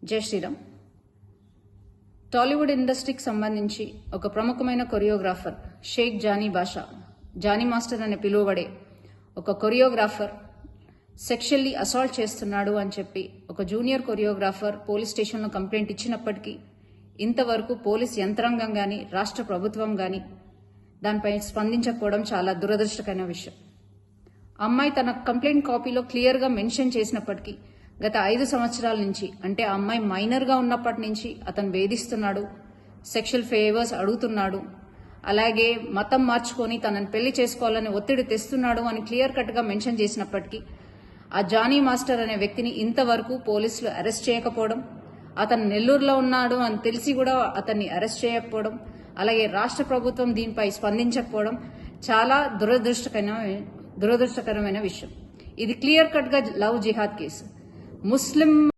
జై శ్రీరామ్. టాలీవుడ్ ఇండస్ట్రీకి సంబంధించి ఒక ప్రముఖమైన కొరియోగ్రాఫర్ షేక్ జానీ బాషా, జానీ మాస్టర్ అని పిలువబడే ఒక కొరియోగ్రాఫర్ సెక్షువల్లీ అసాల్ట్ చేస్తున్నాడు అని చెప్పి ఒక జూనియర్ కొరియోగ్రాఫర్ పోలీస్ స్టేషన్లో కంప్లైంట్ ఇచ్చినప్పటికీ ఇంతవరకు పోలీస్ యంత్రాంగం కానీ రాష్ట్ర ప్రభుత్వం కానీ దానిపై స్పందించకపోవడం చాలా దురదృష్టకరమైన విషయం. అమ్మాయి తన కంప్లైంట్ కాపీలో క్లియర్గా మెన్షన్ చేసినప్పటికీ గత 5 సంవత్సరాల నుంచి, అంటే ఆ అమ్మాయి మైనర్గా ఉన్నప్పటి నుంచి అతను వేధిస్తున్నాడు, సెక్షువల్ ఫేవర్స్ అడుగుతున్నాడు, అలాగే మతం మార్చుకొని తనని పెళ్లి చేసుకోవాలని ఒత్తిడి తెస్తున్నాడు అని క్లియర్ కట్గా మెన్షన్ చేసినప్పటికీ ఆ జానీ మాస్టర్ అనే వ్యక్తిని ఇంతవరకు పోలీసులు అరెస్ట్ చేయకపోవడం, అతను నెల్లూరులో ఉన్నాడు అని తెలిసి కూడా అతన్ని అరెస్ట్ చేయకపోవడం, అలాగే రాష్ట్ర ప్రభుత్వం దీనిపై స్పందించకపోవడం చాలా దురదృష్టకరమైన విషయం. ఇది క్లియర్ కట్గా లవ్ జిహాద్ కేసు. ముస్లిం